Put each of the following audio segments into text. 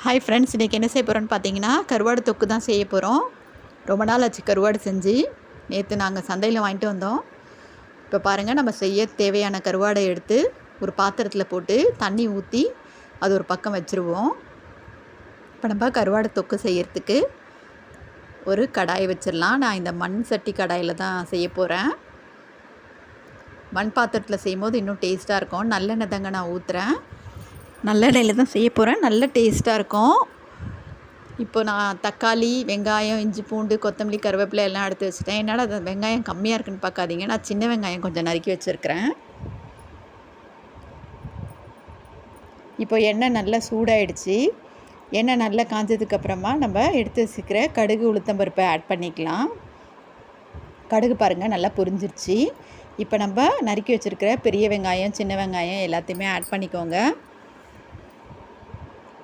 Hi friends, இன்றைக்கி என்ன செய்ய போகிறோன்னு பார்த்தீங்கன்னா கருவாடு தொக்கு தான் செய்ய போகிறோம். ரொம்ப நாள் ஆச்சு கருவாடு செஞ்சு. நேற்று நாங்கள் சந்தையில் வாங்கிட்டு வந்தோம். இப்போ பாருங்கள், நம்ம செய்ய தேவையான கருவாடை எடுத்து ஒரு பாத்திரத்தில் போட்டு தண்ணி ஊற்றி அது ஒரு பக்கம் வச்சுருவோம். இப்போ நம்ம கருவாடு தொக்கு செய்யறதுக்கு ஒரு கடாய் வச்சிடலாம். நான் இந்த மண் சட்டி கடாயில் தான் செய்ய போகிறேன். மண் பாத்திரத்தில் செய்யும்போது இன்னும் டேஸ்ட்டாக இருக்கும். நல்லெண்ணெய் தாங்க நான் ஊற்றுறேன். நல்லெண்ணெயில் தான் செய்ய போகிறேன். நல்ல டேஸ்ட்டாக இருக்கும். இப்போ நான் தக்காளி, வெங்காயம், இஞ்சி பூண்டு, கொத்தமல்லி, கருவேப்பிலை எல்லாம் எடுத்து வச்சுட்டேன். என்னடா அது வெங்காயம் கம்மியாக இருக்குன்னு பார்க்காதீங்க, நான் சின்ன வெங்காயம் கொஞ்சம் நறுக்கி வச்சுருக்கிறேன். இப்போ எண்ணெய் நல்லா சூடாயிடுச்சு. எண்ணெய் நல்லா காஞ்சதுக்கப்புறமா நம்ம எடுத்து வச்சுக்கிற கடுகு, உளுத்தம்பருப்பை ஆட் பண்ணிக்கலாம். கடுகு பாருங்கள் நல்லா பொரிஞ்சிருச்சு. இப்போ நம்ம நறுக்கி வச்சுருக்கிற பெரிய வெங்காயம், சின்ன வெங்காயம் எல்லாத்தையுமே ஆட் பண்ணிக்கோங்க.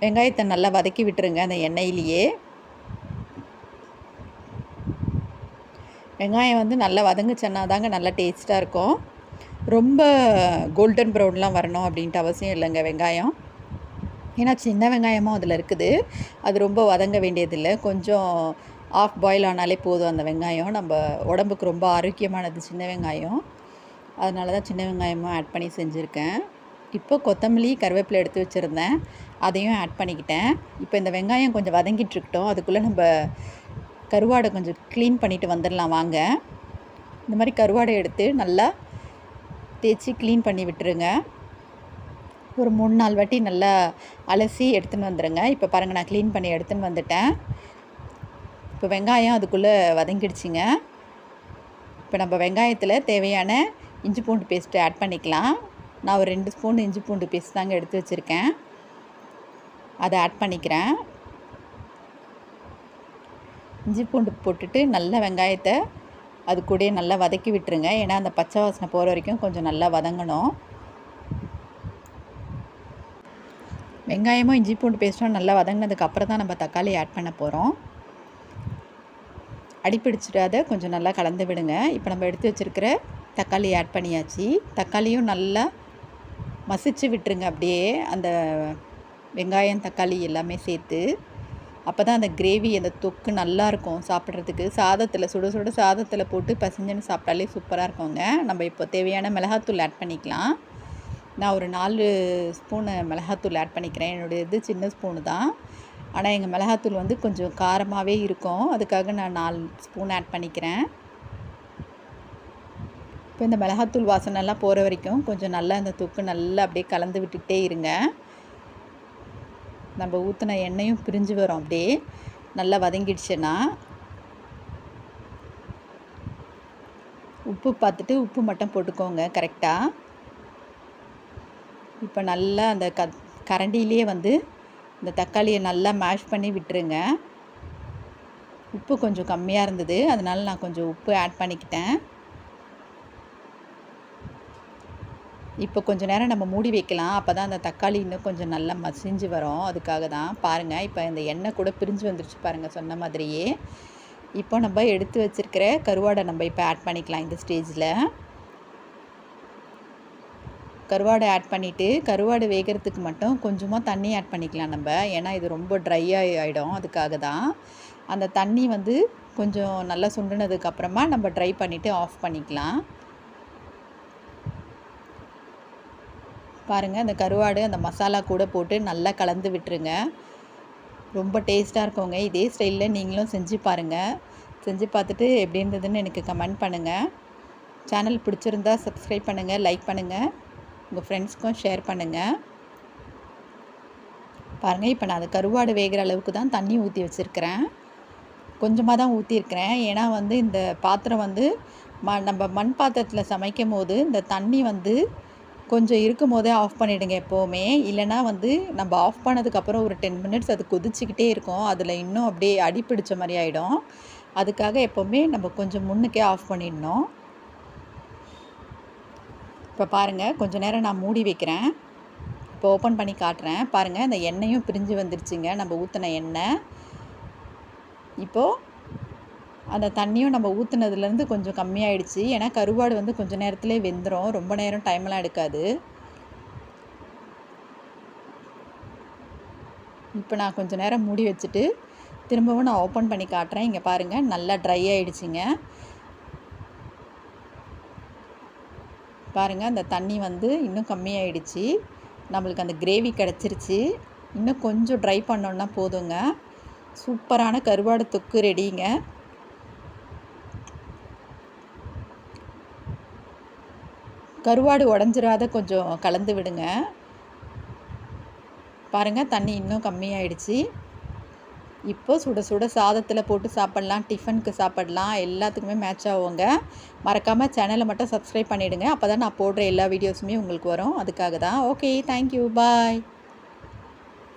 வெங்காயத்தை நல்லா வதக்கி விட்டுருங்க அந்த எண்ணெயிலேயே. வெங்காயம் வந்து நல்லா வதங்குச்சுன்னா தாங்க நல்லா டேஸ்ட்டாக இருக்கும். ரொம்ப கோல்டன் ப்ரௌன்லாம் வரணும் அப்படின்ட்டு அவசியம் இல்லைங்க வெங்காயம். ஏன்னா சின்ன வெங்காயமும் அதில் இருக்குது. அது ரொம்ப வதங்க வேண்டியதில்லை. கொஞ்சம் ஆஃப் பாயில் ஆனாலே போதும் அந்த வெங்காயம். நம்ம உடம்புக்கு ரொம்ப ஆரோக்கியமானது சின்ன வெங்காயம். அதனால தான் சின்ன வெங்காயமும் ஆட் பண்ணி செஞ்சுருக்கேன். இப்போ கொத்தமல்லி, கருவேப்பிலை எடுத்து வச்சுருந்தேன், அதையும் ஆட் பண்ணிக்கிட்டேன். இப்போ இந்த வெங்காயம் கொஞ்சம் வதங்கிட்டுருக்கட்டும். அதுக்குள்ளே நம்ம கருவாடை கொஞ்சம் க்ளீன் பண்ணிவிட்டு வந்துடலாம் வாங்க. இந்த மாதிரி கருவாடை எடுத்து நல்லா தேய்ச்சி க்ளீன் பண்ணி விட்டுருங்க. ஒரு 3-4 வாட்டி நல்லா அலசி எடுத்துன்னு வந்துடுங்க. இப்போ பாருங்கள், நான் க்ளீன் பண்ணி எடுத்துன்னு வந்துட்டேன். இப்போ வெங்காயம் அதுக்குள்ளே வதங்கிடுச்சிங்க. இப்போ நம்ம வெங்காயத்தில் தேவையான இஞ்சி பூண்டு பேஸ்ட்டு ஆட் பண்ணிக்கலாம். நான் ஒரு 2 ஸ்பூன் இஞ்சி பூண்டு பேஸ்ட் தாங்க எடுத்து வச்சுருக்கேன். அதை ஆட் பண்ணிக்கிறேன். இஞ்சி பூண்டு போட்டுட்டு நல்லா வெங்காயத்தை அது கூட நல்லா வதக்கி விட்டுருங்க. ஏன்னா அந்த பச்சை வாசனை போகிற வரைக்கும் கொஞ்சம் நல்லா வதங்கணும். வெங்காயமும் இஞ்சி பூண்டு பேஸ்ட்டும் நல்லா வதங்கினதுக்கப்புறம் தான் நம்ம தக்காளி ஆட் பண்ண போகிறோம். அடிப்பிடிச்சிடாத கொஞ்சம் நல்லா கலந்து விடுங்க. இப்போ நம்ம எடுத்து வச்சுருக்கிற தக்காளி ஆட் பண்ணியாச்சு. தக்காளியும் நல்லா மசிச்சு விட்டுருங்க அப்படியே அந்த வெங்காயம், தக்காளி எல்லாமே சேர்த்து. அப்போ தான் அந்த கிரேவி, அந்த தொக்கு நல்லாயிருக்கும் சாப்பிட்றதுக்கு. சாதத்தில் சுட சுட சாதத்தில் போட்டு பசஞ்சுன்னு சாப்பிட்டாலே சூப்பராக இருக்குங்க. நம்ம இப்போ தேவையான மிளகாத்தூள் ஆட் பண்ணிக்கலாம். நான் ஒரு 4 ஸ்பூனு மிளகாத்தூள் ஆட் பண்ணிக்கிறேன். என்னுடைய இது சின்ன ஸ்பூனு தான். ஆனால் எங்கள் மிளகாத்தூள் வந்து கொஞ்சம் காரமாகவே இருக்கும். அதுக்காக நான் 4 ஸ்பூன் ஆட் பண்ணிக்கிறேன். இப்போ இந்த மிளகாத்தூள் வாசனைலாம் போகிற வரைக்கும் கொஞ்சம் நல்லா இந்த தொக்கு நல்லா அப்படியே கலந்து விட்டுக்கிட்டே இருங்க. நம்ம ஊற்றின எண்ணெயும் பிரிஞ்சு வரும். அப்படியே நல்லா வதங்கிடுச்சுன்னா உப்பு பார்த்துட்டு உப்பு மட்டும் போட்டுக்கோங்க கரெக்டாக. இப்போ நல்லா அந்த கரண்டிலேயே வந்து இந்த தக்காளியை நல்லா மேஷ் பண்ணி விட்டுருங்க. உப்பு கொஞ்சம் கம்மியாக இருந்தது, அதனால நான் கொஞ்சம் உப்பு ஆட் பண்ணிக்கிட்டேன். இப்போ கொஞ்சம் நேரம் நம்ம மூடி வைக்கலாம். அப்போ தான் அந்த தக்காளி இன்னும் கொஞ்சம் நல்லா மசிஞ்சு வரும். அதுக்காக தான். பாருங்கள், இப்போ இந்த எண்ணெய் கூட பிரிஞ்சு வந்துருச்சு பாருங்கள், சொன்ன மாதிரியே. இப்போ நம்ம எடுத்து வச்சுருக்கிற கருவாடை நம்ம இப்போ ஆட் பண்ணிக்கலாம். இந்த ஸ்டேஜில் கருவாடை ஆட் பண்ணிவிட்டு கருவாடு வேகிறதுக்கு மட்டும் கொஞ்சமாக தண்ணி ஆட் பண்ணிக்கலாம் நம்ம. ஏன்னா இது ரொம்ப ட்ரையாக ஆகிடும். அதுக்காக தான். அந்த தண்ணி வந்து கொஞ்சம் நல்லா சுண்டினதுக்கப்புறமா நம்ம ட்ரை பண்ணிவிட்டு ஆஃப் பண்ணிக்கலாம். பாருங்கள், அந்த கருவாடு அந்த மசாலா கூட போட்டு நல்லா கலந்து விட்டுருங்க. ரொம்ப டேஸ்ட்டாக இருக்குங்க. இதே ஸ்டைலில் நீங்களும் செஞ்சு பாருங்கள். செஞ்சு பார்த்துட்டு எப்படி இருந்ததுன்னு எனக்கு கமெண்ட் பண்ணுங்கள். சேனல் பிடிச்சிருந்தா சப்ஸ்கிரைப் பண்ணுங்கள், லைக் பண்ணுங்கள், உங்கள் ஃப்ரெண்ட்ஸ்க்கும் ஷேர் பண்ணுங்கள். பாருங்கள், இப்போ நான் அந்த கருவாடு வேகிற அளவுக்கு தான் தண்ணி ஊற்றி வச்சுருக்கிறேன். கொஞ்சமாக தான் ஊற்றிருக்கிறேன். ஏன்னா வந்து இந்த பாத்திரம் வந்து நம்ம மண் பாத்திரத்தில் சமைக்கும் போது இந்த தண்ணி வந்து கொஞ்சம் இருக்கும் போதே ஆஃப் பண்ணிவிடுங்க எப்போவுமே. இல்லைனா வந்து நம்ம ஆஃப் பண்ணதுக்கப்புறம் ஒரு 10 மினிட்ஸ் அது கொதிச்சிக்கிட்டே இருக்கும். அதில் இன்னும் அப்படியே அடி பிடிச்ச மாதிரி ஆகிடும். அதுக்காக எப்போவுமே நம்ம கொஞ்சம் முன்னுக்கே ஆஃப் பண்ணிடணும். இப்போ பாருங்கள், கொஞ்சம் நேரம் நான் மூடி வைக்கிறேன். இப்போ ஓப்பன் பண்ணி காட்டுறேன். பாருங்கள், அந்த எண்ணெயும் பிரிஞ்சு வந்துருச்சுங்க, நம்ம ஊற்றின எண்ணெய். இப்போது அந்த தண்ணியும் நம்ம ஊற்றுனதுலேருந்து கொஞ்சம் கம்மியாயிடுச்சு. ஏன்னா கருவாடு வந்து கொஞ்சம் நேரத்துலேயே வெந்துடும். ரொம்ப நேரம் டைம்லாம் எடுக்காது. இப்போ நான் கொஞ்சம் நேரம் மூடி வச்சுட்டு திரும்பவும் நான் ஓப்பன் பண்ணி காட்டுறேன். இங்கே பாருங்கள், நல்லா ட்ரை ஆகிடுச்சிங்க. பாருங்கள், அந்த தண்ணி வந்து இன்னும் கம்மியாயிடுச்சு. நம்மளுக்கு அந்த கிரேவி கிடச்சிருச்சு. இன்னும் கொஞ்சம் ட்ரை பண்ணோன்னா போதுங்க. சூப்பரான கருவாடு தொக்கு ரெடிங்க. கருவாடு உடஞ்சிராத கொஞ்சம் கலந்து விடுங்க. பாருங்கள், தண்ணி இன்னும் கம்மியாயிடுச்சு. இப்போ சுட சுட சாதத்தில் போட்டு சாப்பிட்லாம், டிஃபனுக்கு சாப்பிட்லாம், எல்லாத்துக்குமே மேட்ச் ஆகுங்க. மறக்காமல் சேனலை மட்டும் சப்ஸ்கிரைப் பண்ணிவிடுங்க. அப்போ தான் நான் போடுற எல்லா வீடியோஸுமே உங்களுக்கு வரும். அதுக்காக தான். ஓகே, தேங்க்யூ, பாய்.